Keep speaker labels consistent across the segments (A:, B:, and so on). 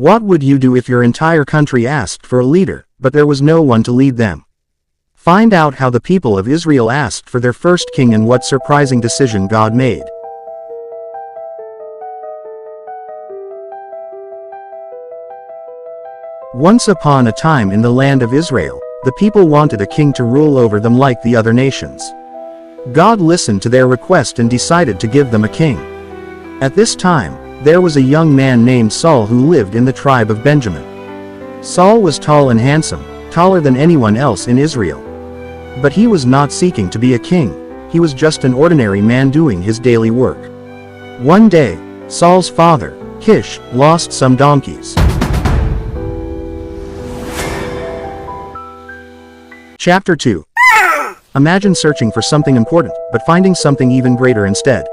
A: What would you do if your entire country asked for a leader, but there was no one to lead them? Find out how the people of Israel asked for their first king and what surprising decision God made. Once upon a time in the land of Israel, the people wanted a king to rule over them like the other nations. God listened to their request and decided to give them a king. At this time, there was a young man named Saul who lived in the tribe of Benjamin. Saul was tall and handsome, taller than anyone else in Israel. But he was not seeking to be a king, he was just an ordinary man doing his daily work. One day, Saul's father, Kish, lost some donkeys. Chapter 2. Imagine searching for something important, but finding something even greater instead.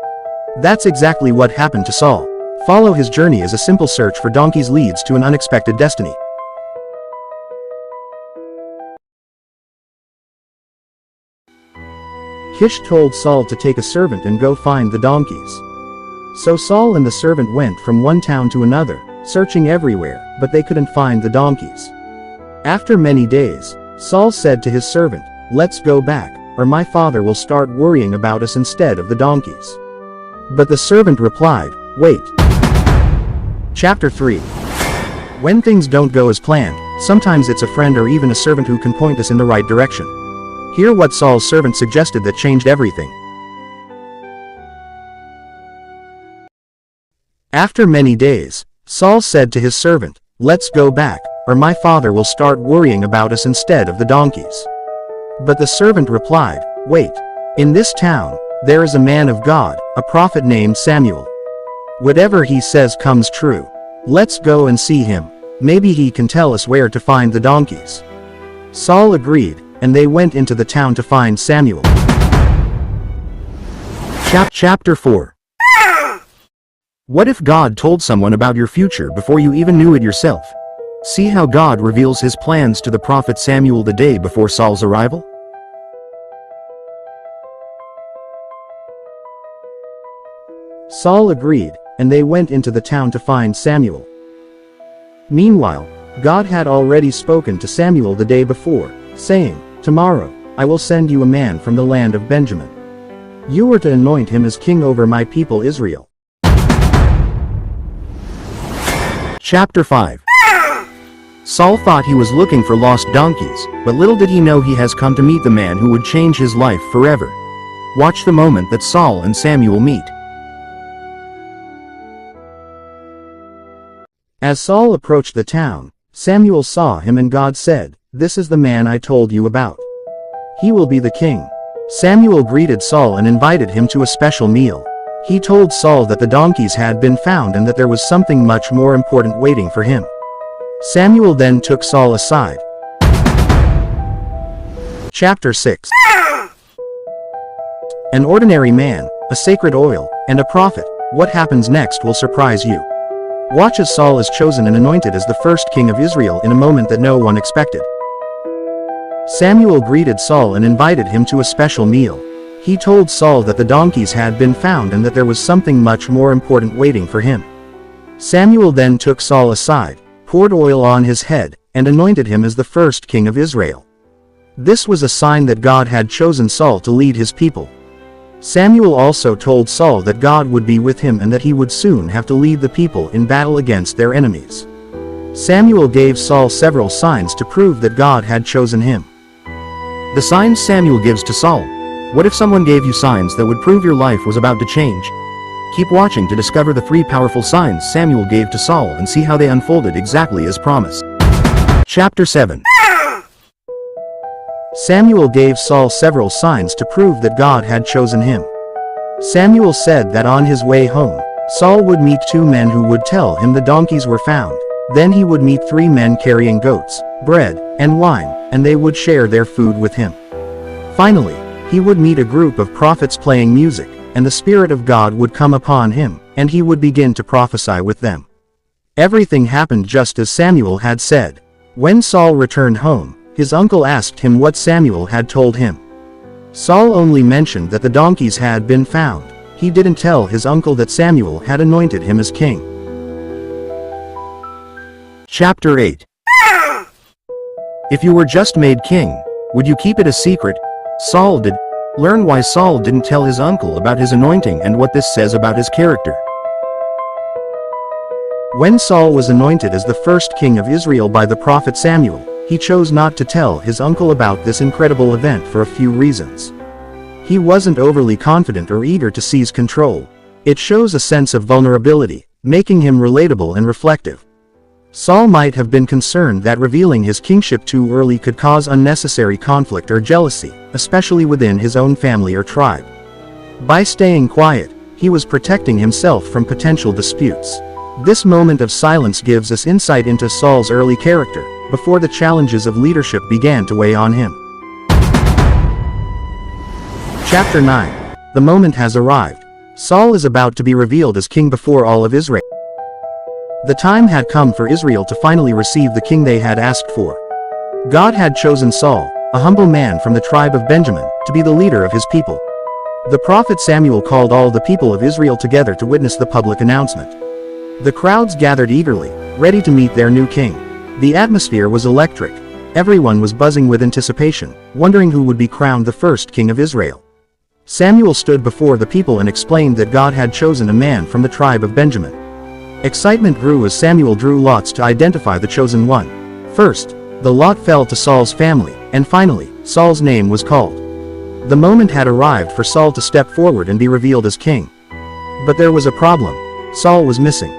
A: That's exactly what happened to Saul. Follow his journey as a simple search for donkeys leads to an unexpected destiny. Kish told Saul to take a servant and go find the donkeys. So Saul and the servant went from one town to another, searching everywhere, but they couldn't find the donkeys. After many days, Saul said to his servant, "Let's go back, or my father will start worrying about us instead of the donkeys." But the servant replied, "Wait." Chapter 3. When things don't go as planned, sometimes it's a friend or even a servant who can point us in the right direction. Hear what Saul's servant suggested that changed everything. After many days, Saul said to his servant, "Let's go back, or my father will start worrying about us instead of the donkeys." But the servant replied, "Wait. In this town, there is a man of God, a prophet named Samuel. Whatever he says comes true. Let's go and see him. Maybe he can tell us where to find the donkeys." Saul agreed, and they went into the town to find Samuel. Chapter 4. What if God told someone about your future before you even knew it yourself? See how God reveals his plans to the prophet Samuel the day before Saul's arrival? Saul agreed, and they went into the town to find Samuel. Meanwhile, God had already spoken to Samuel the day before, saying, "Tomorrow, I will send you a man from the land of Benjamin. You are to anoint him as king over my people Israel." Chapter 5. Saul thought he was looking for lost donkeys, but little did he know he has come to meet the man who would change his life forever. Watch the moment that Saul and Samuel meet. As Saul approached the town, Samuel saw him and God said, "This is the man I told you about. He will be the king." Samuel greeted Saul and invited him to a special meal. He told Saul that the donkeys had been found and that there was something much more important waiting for him. Samuel then took Saul aside. Chapter 6. An ordinary man, a sacred oil, and a prophet. What happens next will surprise you. Watch as Saul is chosen and anointed as the first king of Israel in a moment that no one expected. Samuel greeted Saul and invited him to a special meal. He told Saul that the donkeys had been found and that there was something much more important waiting for him. Samuel then took Saul aside, poured oil on his head, and anointed him as the first king of Israel. This was a sign that God had chosen Saul to lead his people. Samuel also told Saul that God would be with him and that he would soon have to lead the people in battle against their enemies. Samuel gave Saul several signs to prove that God had chosen him. The signs Samuel gives to Saul. What if someone gave you signs that would prove your life was about to change? Keep watching to discover the 3 powerful signs Samuel gave to Saul and see how they unfolded exactly as promised. Chapter 7. Samuel gave Saul several signs to prove that God had chosen him. Samuel said that on his way home, Saul would meet 2 men who would tell him the donkeys were found. Then he would meet 3 men carrying goats, bread, and wine, and they would share their food with him. Finally, he would meet a group of prophets playing music, and the Spirit of God would come upon him, and he would begin to prophesy with them. Everything happened just as Samuel had said. When Saul returned home, his uncle asked him what Samuel had told him. Saul only mentioned that the donkeys had been found. He didn't tell his uncle that Samuel had anointed him as king. Chapter 8. If you were just made king, would you keep it a secret? Saul did. Learn why Saul didn't tell his uncle about his anointing and what this says about his character. When Saul was anointed as the first king of Israel by the prophet Samuel, he chose not to tell his uncle about this incredible event for a few reasons. He wasn't overly confident or eager to seize control. It shows a sense of vulnerability, making him relatable and reflective. Saul might have been concerned that revealing his kingship too early could cause unnecessary conflict or jealousy, especially within his own family or tribe. By staying quiet, he was protecting himself from potential disputes. This moment of silence gives us insight into Saul's early character, before the challenges of leadership began to weigh on him. Chapter 9. The moment has arrived. Saul is about to be revealed as king before all of Israel. The time had come for Israel to finally receive the king they had asked for. God had chosen Saul, a humble man from the tribe of Benjamin, to be the leader of his people. The prophet Samuel called all the people of Israel together to witness the public announcement. The crowds gathered eagerly, ready to meet their new king. The atmosphere was electric. Everyone was buzzing with anticipation, wondering who would be crowned the first king of Israel. Samuel stood before the people and explained that God had chosen a man from the tribe of Benjamin. Excitement grew as Samuel drew lots to identify the chosen one. First, the lot fell to Saul's family, and finally, Saul's name was called. The moment had arrived for Saul to step forward and be revealed as king. But there was a problem. Saul was missing.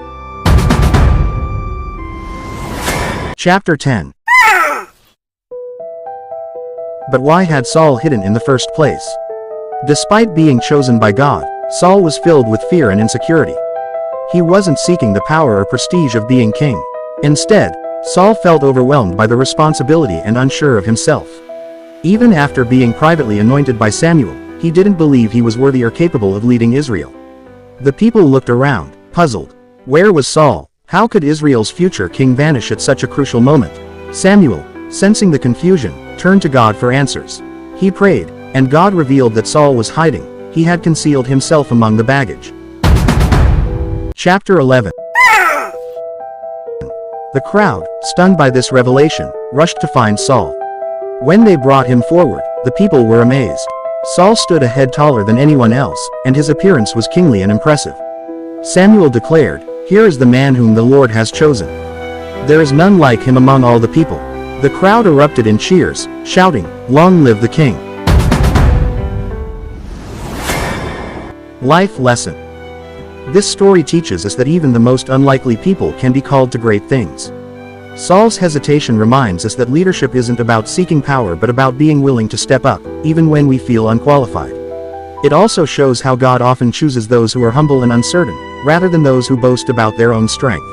A: Chapter 10. But why had Saul hidden in the first place? Despite being chosen by God, Saul was filled with fear and insecurity. He wasn't seeking the power or prestige of being king. Instead, Saul felt overwhelmed by the responsibility and unsure of himself. Even after being privately anointed by Samuel, he didn't believe he was worthy or capable of leading Israel. The people looked around, puzzled. Where was Saul? How could Israel's future king vanish at such a crucial moment? Samuel, sensing the confusion, turned to God for answers. He prayed, and God revealed that Saul was hiding. He had concealed himself among the baggage. Chapter 11. The crowd, stunned by this revelation, rushed to find Saul. When they brought him forward, the people were amazed. Saul stood a head taller than anyone else, and his appearance was kingly and impressive. Samuel declared, "Here is the man whom the Lord has chosen. There is none like him among all the people." The crowd erupted in cheers, shouting, "Long live the king!" Life lesson. This story teaches us that even the most unlikely people can be called to great things. Saul's hesitation reminds us that leadership isn't about seeking power but about being willing to step up, even when we feel unqualified. It also shows how God often chooses those who are humble and uncertain, rather than those who boast about their own strength.